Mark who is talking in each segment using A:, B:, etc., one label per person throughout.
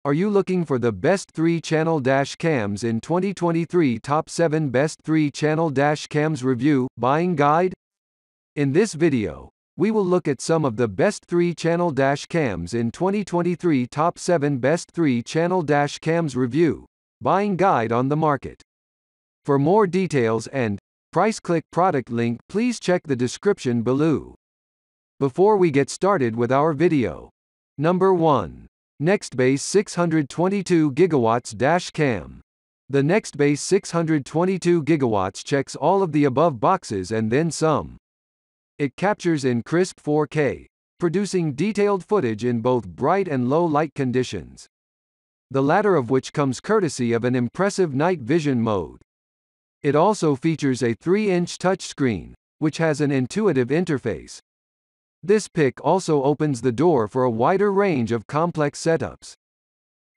A: Are you looking for the best 3-channel dash cams in 2023? Top 7 Best 3-channel dash cams Review, Buying Guide? In this video, we will look at some of the best 3-channel dash cams in 2023. Top 7 Best 3-channel dash cams Review, Buying Guide on the market. For more details and price, click product link, please check the description below. Before we get started with our video. Number 1. Nextbase 622GW Dash Cam. The Nextbase 622GW checks all of the above boxes and then some. It captures in crisp 4K, producing detailed footage in both bright and low light conditions. The latter of which comes courtesy of an impressive night vision mode. It also features a 3-inch touchscreen, which has an intuitive interface. This pick also opens the door for a wider range of complex setups.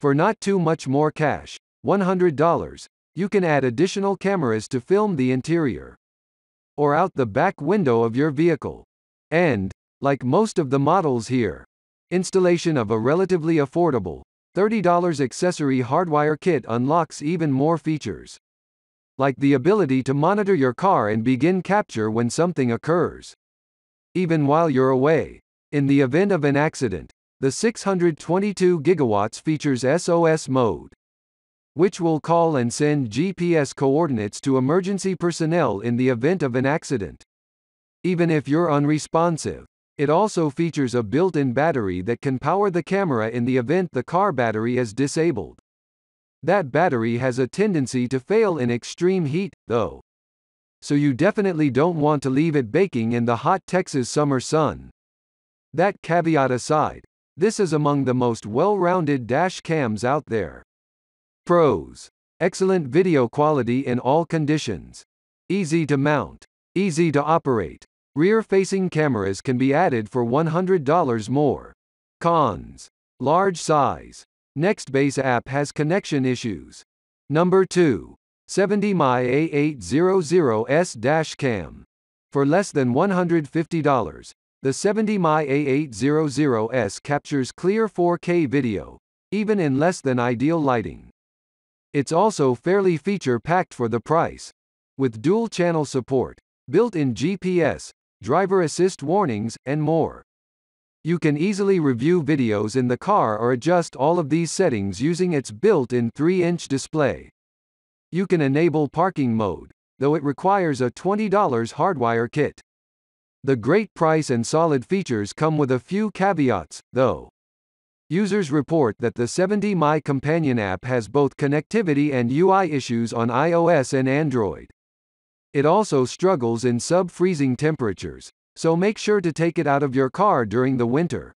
A: For not too much more cash, $100, you can add additional cameras to film the interior or out the back window of your vehicle. And, like most of the models here, installation of a relatively affordable $30 accessory hardwire kit unlocks even more features, like the ability to monitor your car and begin capture when something occurs, even while you're away. In the event of an accident, the 622GW features SOS mode, which will call and send GPS coordinates to emergency personnel in the event of an accident. Even if you're unresponsive, it also features a built-in battery that can power the camera in the event the car battery is disabled. That battery has a tendency to fail in extreme heat, though, so you definitely don't want to leave it baking in the hot Texas summer sun. That caveat aside, this is among the most well-rounded dash cams out there. Pros: excellent video quality in all conditions. Easy to mount. Easy to operate. Rear-facing cameras can be added for $100 more. Cons: large size. Nextbase app has connection issues. Number 2. 70mm A800S Dash Cam. For less than $150, the 70mm A800S captures clear 4K video, even in less than ideal lighting. It's also fairly feature-packed for the price, with dual-channel support, built-in GPS, driver assist warnings, and more. You can easily review videos in the car or adjust all of these settings using its built-in 3-inch display. You can enable parking mode, though it requires a $20 hardwire kit. The great price and solid features come with a few caveats, though. Users report that the 70mm companion app has both connectivity and UI issues on iOS and Android. It also struggles in sub-freezing temperatures, so make sure to take it out of your car during the winter.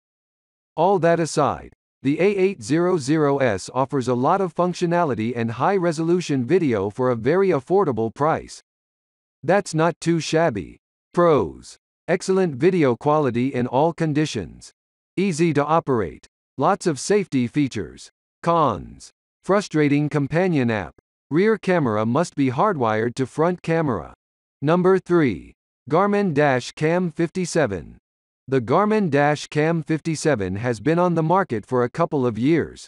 A: All that aside, the A800S offers a lot of functionality and high-resolution video for a very affordable price. That's not too shabby. Pros: excellent video quality in all conditions. Easy to operate. Lots of safety features. Cons: frustrating companion app. Rear camera must be hardwired to front camera. Number 3. Garmin Dash Cam 57. The Garmin Dash Cam 57 has been on the market for a couple of years,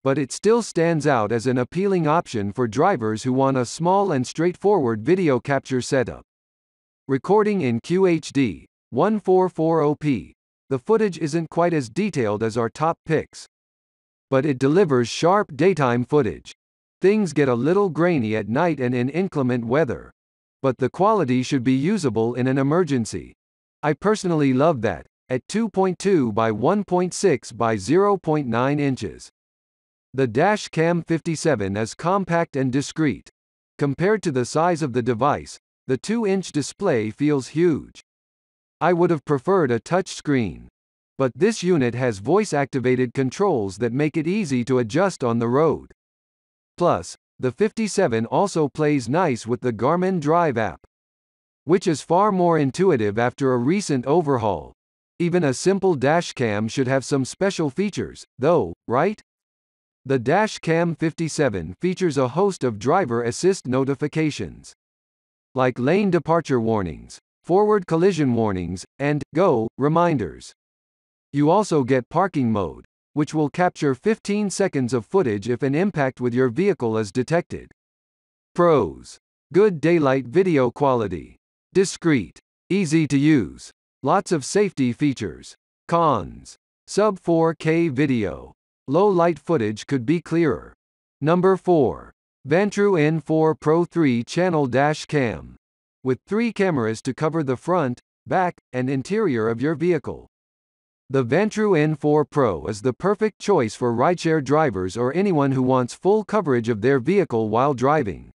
A: but it still stands out as an appealing option for drivers who want a small and straightforward video capture setup. Recording in QHD 1440p, the footage isn't quite as detailed as our top picks, but it delivers sharp daytime footage. Things get a little grainy at night and in inclement weather, but the quality should be usable in an emergency. I personally love that, at 2.2 by 1.6 by 0.9 inches. The Dash Cam 57 is compact and discreet. Compared to the size of the device, the 2-inch display feels huge. I would have preferred a touch screen, but this unit has voice-activated controls that make it easy to adjust on the road. Plus, the 57 also plays nice with the Garmin Drive app, which is far more intuitive after a recent overhaul. Even a simple dash cam should have some special features, though, right? The Dash Cam 57 features a host of driver assist notifications, like lane departure warnings, forward collision warnings, and go reminders. You also get parking mode, which will capture 15 seconds of footage if an impact with your vehicle is detected. Pros: good daylight video quality. Discreet. Easy to use. Lots of safety features. Cons: sub 4K video. Low light footage could be clearer. Number 4. Vantrue N4 Pro 3-channel Dash Cam. With 3 cameras to cover the front, back, and interior of your vehicle. The Vantrue N4 Pro is the perfect choice for rideshare drivers or anyone who wants full coverage of their vehicle while driving.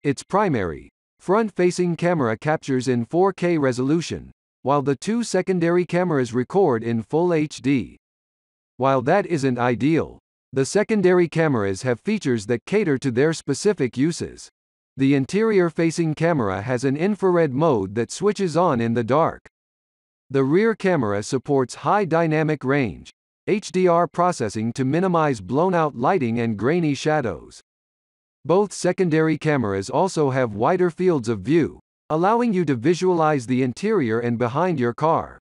A: Its primary, front-facing camera captures in 4K resolution, while the 2 secondary cameras record in Full HD. While that isn't ideal, the secondary cameras have features that cater to their specific uses. The interior-facing camera has an infrared mode that switches on in the dark. The rear camera supports high dynamic range, HDR processing to minimize blown-out lighting and grainy shadows. Both secondary cameras also have wider fields of view, allowing you to visualize the interior and behind your car.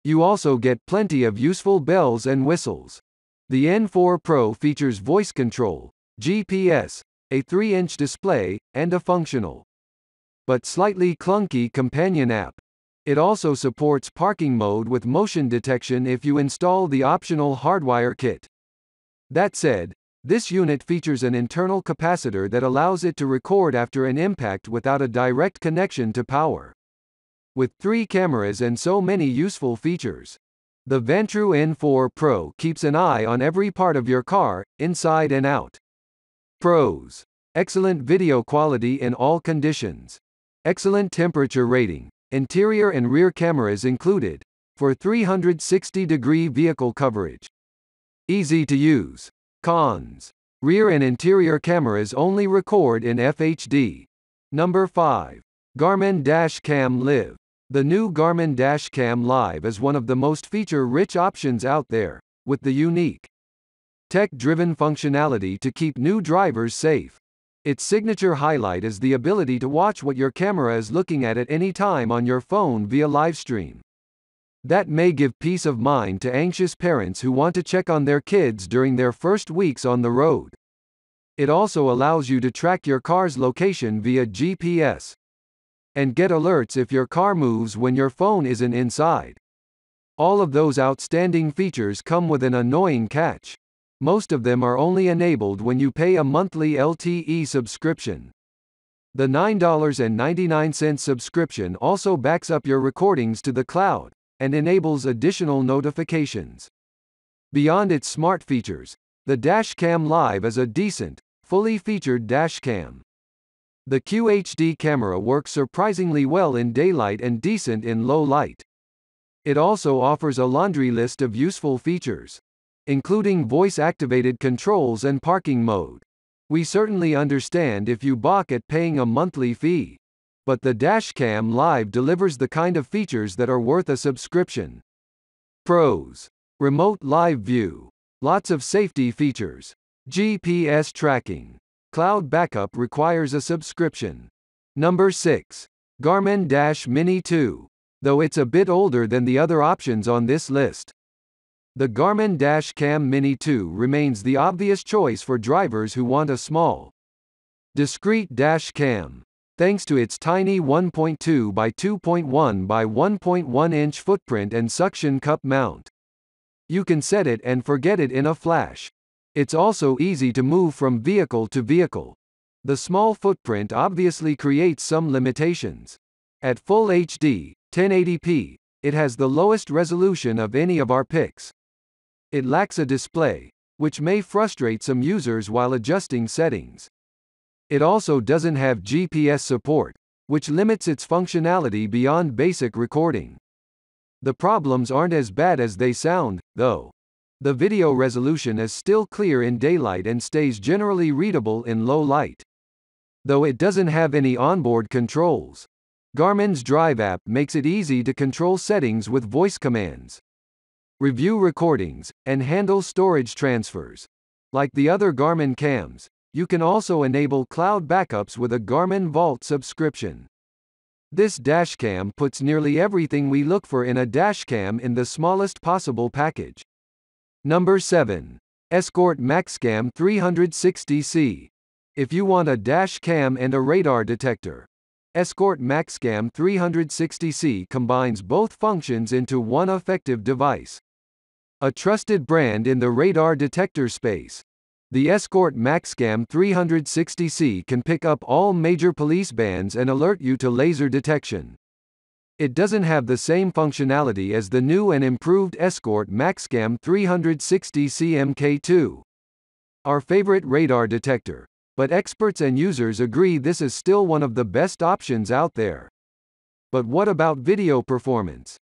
A: You also get plenty of useful bells and whistles. The N4 Pro features voice control, GPS, a 3-inch display, and a functional, but slightly clunky companion app. It also supports parking mode with motion detection if you install the optional hardwire kit. That said, this unit features an internal capacitor that allows it to record after an impact without a direct connection to power. With 3 cameras and so many useful features, the Vantrue N4 Pro keeps an eye on every part of your car, inside and out. Pros: excellent video quality in all conditions. Excellent temperature rating, interior and rear cameras included, for 360-degree vehicle coverage. Easy to use. Cons: rear and interior cameras only record in FHD. Number 5. Garmin Dash Cam Live. The new Garmin Dash Cam Live is one of the most feature-rich options out there, with the unique tech-driven functionality to keep new drivers safe. Its signature highlight is the ability to watch what your camera is looking at any time on your phone via livestream. That may give peace of mind to anxious parents who want to check on their kids during their first weeks on the road. It also allows you to track your car's location via GPS and get alerts if your car moves when your phone isn't inside. All of those outstanding features come with an annoying catch. Most of them are only enabled when you pay a monthly LTE subscription. The $9.99 subscription also backs up your recordings to the cloud and enables additional notifications. Beyond its smart features, the Dash Cam Live is a decent, fully featured dash cam. The QHD camera works surprisingly well in daylight and decent in low light. It also offers a laundry list of useful features, including voice-activated controls and parking mode. We certainly understand if you balk at paying a monthly fee, but the Dash Cam Live delivers the kind of features that are worth a subscription. Pros: remote live view, lots of safety features, GPS tracking. Cloud backup requires a subscription. Number 6. Garmin Dash Mini 2. Though it's a bit older than the other options on this list, the Garmin Dash Cam Mini 2 remains the obvious choice for drivers who want a small, discreet dash cam. Thanks to its tiny 1.2 by 2.1 by 1.1 inch footprint and suction cup mount, you can set it and forget it in a flash. It's also easy to move from vehicle to vehicle. The small footprint obviously creates some limitations. At Full HD, 1080p, it has the lowest resolution of any of our picks. It lacks a display, which may frustrate some users while adjusting settings. It also doesn't have GPS support, which limits its functionality beyond basic recording. The problems aren't as bad as they sound, though. The video resolution is still clear in daylight and stays generally readable in low light. Though it doesn't have any onboard controls, Garmin's Drive app makes it easy to control settings with voice commands, review recordings, and handle storage transfers. Like the other Garmin cams, you can also enable cloud backups with a Garmin Vault subscription. This dashcam puts nearly everything we look for in a dashcam in the smallest possible package. Number 7. Escort MAXcam 360C. If you want a dash cam and a radar detector, Escort MAXcam 360C combines both functions into one effective device. A trusted brand in the radar detector space, the Escort MAXcam 360C can pick up all major police bands and alert you to laser detection. It doesn't have the same functionality as the new and improved Escort MAXcam 360C Mk2, our favorite radar detector, but experts and users agree this is still one of the best options out there. But what about video performance?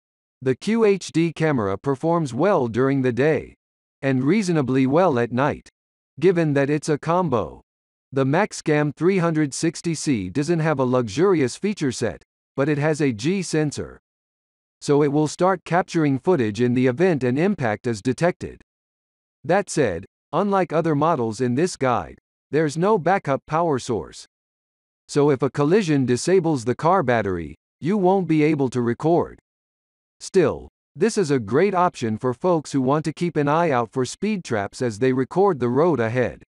A: The QHD camera performs well during the day, and reasonably well at night, given that it's a combo. The MAXcam 360C doesn't have a luxurious feature set, but it has a G sensor, so it will start capturing footage in the event an impact is detected. That said, unlike other models in this guide, there's no backup power source. So if a collision disables the car battery, you won't be able to record. Still, this is a great option for folks who want to keep an eye out for speed traps as they record the road ahead.